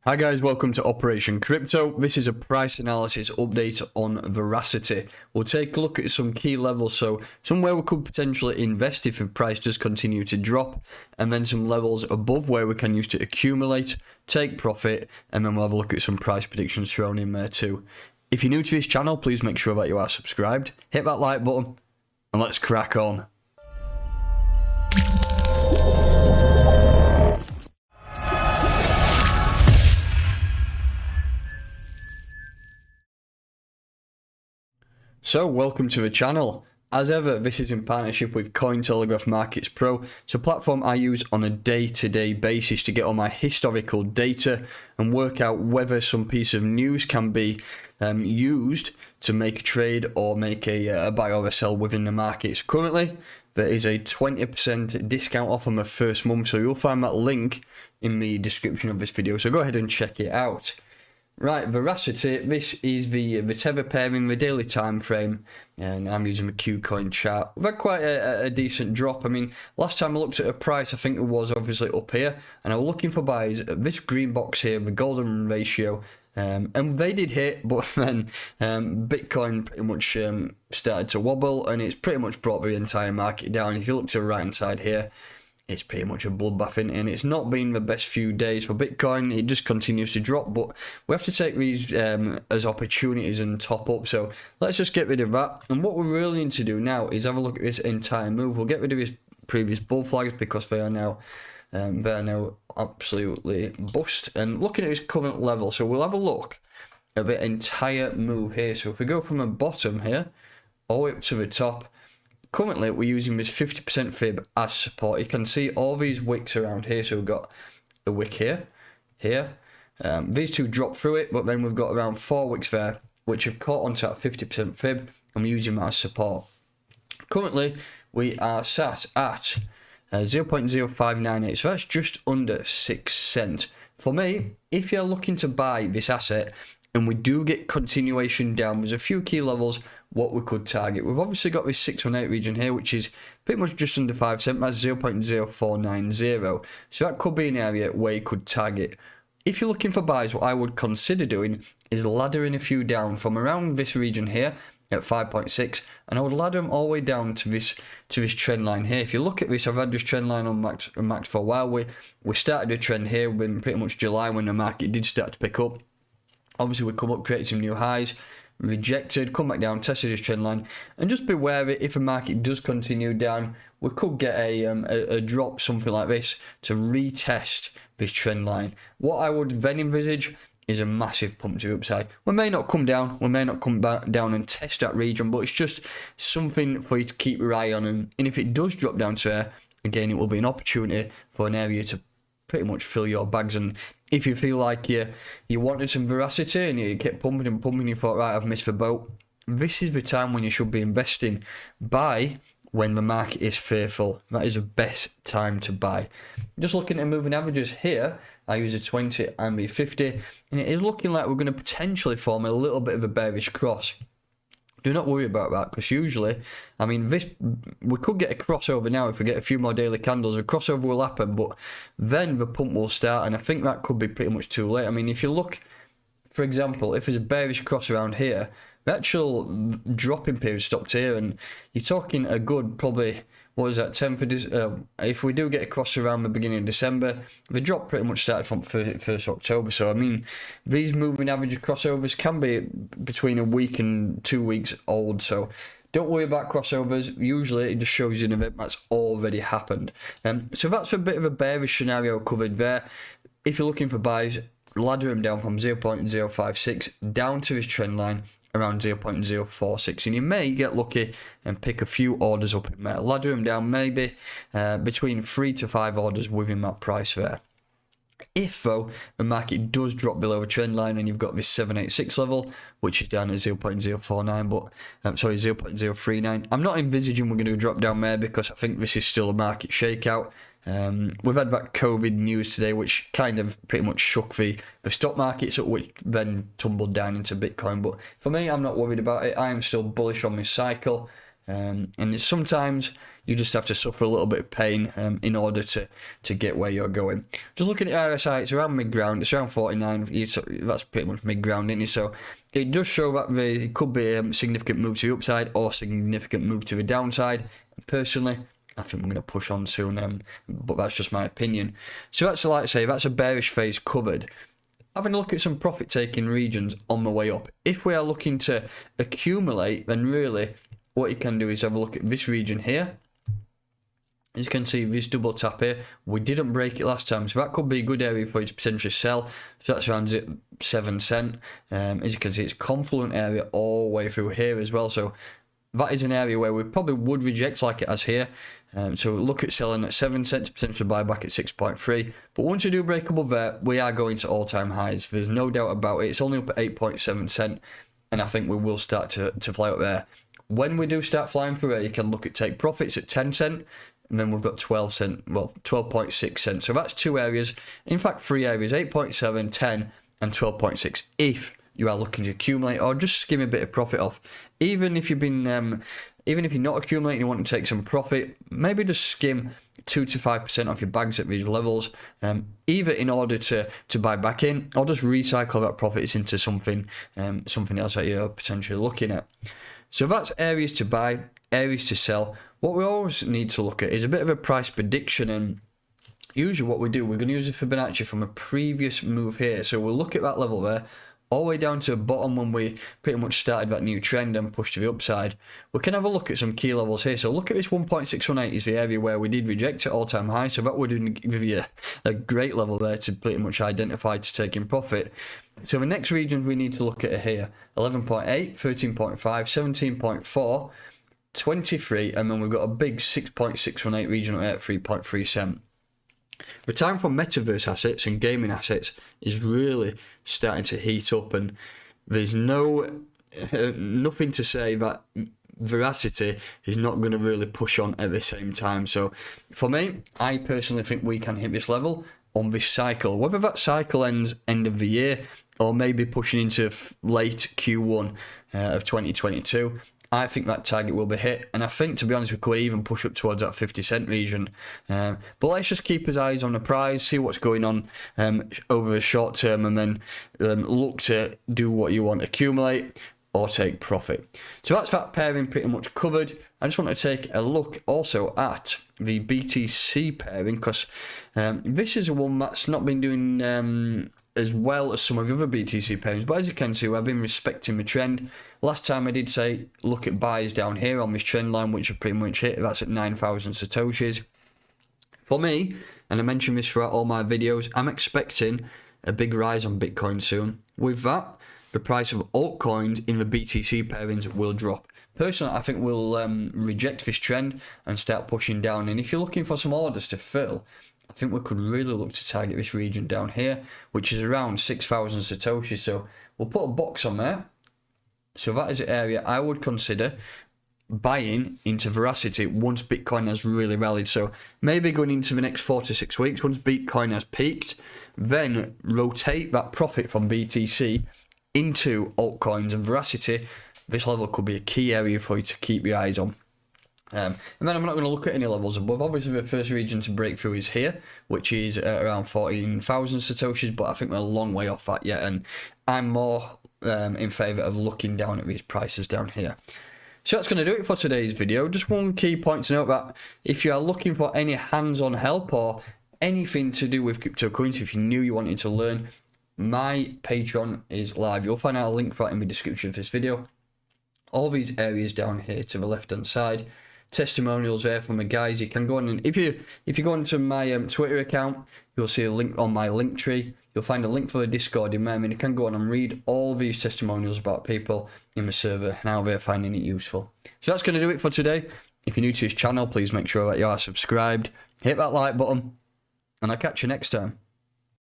Hi guys, welcome to Operation Crypto. This is a price analysis update on Verasity. We'll take a look at some key levels, so somewhere we could potentially invest if the price does continue to drop, and then some levels above where we can use to accumulate, take profit, and then we'll have a look at some price predictions thrown in there too. If you're new to this channel, please make sure that you are subscribed, hit that like button, and let's crack on. So, welcome to the channel. As ever, this is in partnership with Cointelegraph Markets Pro. It's a platform I use on a day-to-day basis to get all my historical data and work out whether some piece of news can be used to make a trade or make a buy or a sell within the markets. Currently, there is a 20% discount off on the first month, so you'll find that link in the description of this video, so go ahead and check it out. Right, Verasity, this is the tether pair in the daily time frame, and I'm using the Qcoin chart. We've had quite a decent drop. I mean, last time I looked at a price, I think it was obviously up here, and I was looking for buys at this green box here, the golden ratio, and they did hit, but then Bitcoin pretty much started to wobble, and it's pretty much brought the entire market down. If you look to the right hand side here, it's pretty much a bloodbath, and it's not been the best few days for Bitcoin. It just continues to drop, but we have to take these as opportunities and top up. So let's just get rid of that. And what we really need to do now is have a look at this entire move. We'll get rid of his previous bull flags because they are now absolutely bust. And looking at his current level, so we'll have a look at the entire move here. So if we go from the bottom here all the way up to the top. Currently, we're using this 50% fib as support. You can see all these wicks around here. So we've got the wick here. These two drop through it, but then we've got around 4 wicks there, which have caught onto that 50% fib, and we're using that as support. Currently, we are sat at 0.0598, so that's just under 6 cents. For me, if you're looking to buy this asset, and we do get continuation down, there's a few key levels what we could target. We've obviously got this 618 region here, which is pretty much just under 5 cents. That's 0.0490. So that could be an area where you could target. If you're looking for buys, what I would consider doing is laddering a few down from around this region here at 5.6, and I would ladder them all the way down to this trend line here. If you look at this, I've had this trend line on max for a while. We started a trend here in pretty much July when the market did start to pick up. Obviously, we come up, create some new highs, rejected, come back down, tested this trend line, and just be wary if the market does continue down, we could get a drop, something like this, to retest this trend line. What I would then envisage is a massive pump to the upside. We may not come down, we may not come back down and test that region, but it's just something for you to keep your eye on, and if it does drop down to there, again, it will be an opportunity for an area to pretty much fill your bags. And if you feel like you wanted some veracity and you kept pumping and pumping, you thought, right, I've missed the boat, this is the time when you should be investing. Buy when the market is fearful. That is the best time to buy. Just looking at moving averages here, I use a 20 and the 50, and it is looking like we're going to potentially form a little bit of a bearish cross. Do not worry about that, because usually, I mean, we could get a crossover now if we get a few more daily candles. A crossover will happen, but then the pump will start, and I think that could be pretty much too late. I mean, if you look, for example, if there's a bearish cross around here, the actual dropping period stopped here, and you're talking a good probably, what is that, 10th of if we do get a cross around the beginning of December, the drop pretty much started from 1st October. So, I mean, these moving average crossovers can be between a week and 2 weeks old. So, don't worry about crossovers. Usually, it just shows you an event that's already happened. So, that's a bit of a bearish scenario covered there. If you're looking for buys, ladder them down from 0.056 down to this trend line around 0.046, and you may get lucky and pick a few orders up in there. Ladder them down maybe between 3 to 5 orders within that price there. If though the market does drop below a trend line and you've got this 786 level, which is down at 0.049, but 0.039, I'm not envisaging we're going to drop down there because I think this is still a market shakeout. We've had that COVID news today, which kind of pretty much shook the stock markets, which then tumbled down into Bitcoin. But for me, I'm not worried about it. I am still bullish on this cycle. And it's sometimes You just have to suffer a little bit of pain in order to get where you're going. Just looking at RSI, it's around mid-ground. It's around 49. That's pretty much mid-ground, isn't it? So it does show that it could be a significant move to the upside or significant move to the downside. Personally, I think we're going to push on soon, but that's just my opinion. So that's, like I say, that's a bearish phase covered. Having a look at some profit-taking regions on the way up. If we are looking to accumulate, then really what you can do is have a look at this region here. As you can see, this double tap here, we didn't break it last time, so that could be a good area for you to potentially sell. So that's around 7 cents. As you can see, it's confluent area all the way through here as well. So that is an area where we probably would reject, like it has here. So look at selling at 7 cents, potentially buy back at 6.3. But once you do break above there, we are going to all-time highs. There's no doubt about it. It's only up at 8.7 cents, and I think we will start to fly up there. When we do start flying through there, you can look at take profits at 10 cents, and then we've got 12 cents, well, 12.6 cents. So that's two areas, in fact 3 areas, 8.7, 10, and 12.6, if you are looking to accumulate or just skim a bit of profit off. Even if you've been, even if you're not accumulating, you want to take some profit, maybe just skim 2 to 5% off your bags at these levels, either in order to buy back in or just recycle that profits into something else that you're potentially looking at. So that's areas to buy, areas to sell. What we always need to look at is a bit of a price prediction, and usually what we do, we're going to use a Fibonacci from a previous move here. So we'll look at that level there, all the way down to the bottom when we pretty much started that new trend and pushed to the upside. We can have a look at some key levels here. So look at this 1.618 is the area where we did reject at all-time high. So that would give you a great level there to pretty much identify to take in profit. So the next regions we need to look at are here. 11.8, 13.5, 17.4, 23, and then we've got a big 6.618 region at 3.3 cents. The time for metaverse assets and gaming assets is really starting to heat up, and there's nothing to say that Verasity is not going to really push on at the same time. So for me, I personally think we can hit this level on this cycle. Whether that cycle ends end of the year or maybe pushing into late Q1 of 2022, I think that target will be hit, and I think, to be honest, we could even push up towards that 50 cent region. But let's just keep our eyes on the prize, see what's going on over the short term, and then look to do what you want, accumulate or take profit. So that's that pairing pretty much covered. I just want to take a look also at the BTC pairing, because this is a one that's not been doing as well as some of the other BTC pairings, but as you can see, I've been respecting the trend. Last time I did say look at buys down here on this trend line, which have pretty much hit. That's at 9,000 satoshis. For me, and I mentioned this throughout all my videos, I'm expecting a big rise on Bitcoin soon. With that, the price of altcoins in the BTC pairings will drop. Personally, I think we'll reject this trend and start pushing down. And if you're looking for some orders to fill, I think we could really look to target this region down here, which is around 6,000 satoshis. So we'll put a box on there. So that is an area I would consider buying into Verasity once Bitcoin has really rallied. So maybe going into the next 4 to 6 weeks, once Bitcoin has peaked, then rotate that profit from BTC into altcoins and Verasity. This level could be a key area for you to keep your eyes on. And then I'm not going to look at any levels above. Obviously, the first region to break through is here, which is around 14,000 satoshis, but I think we're a long way off that yet, and I'm more in favour of looking down at these prices down here. So that's going to do it for today's video. Just one key point to note, that if you are looking for any hands-on help or anything to do with cryptocurrency, if you knew you wanted to learn, my Patreon is live. You'll find out a link for it in the description of this video. All these areas down here to the left hand side, testimonials there from the guys. You can go on, and if you go into my Twitter account, you'll see a link on my link tree. You'll find a link for the Discord in there, and you can go on and read all these testimonials about people in the server and how they're finding it useful. So that's going to do it for today. If you're new to this channel, please make sure that you are subscribed, hit that like button, and I'll catch you next time.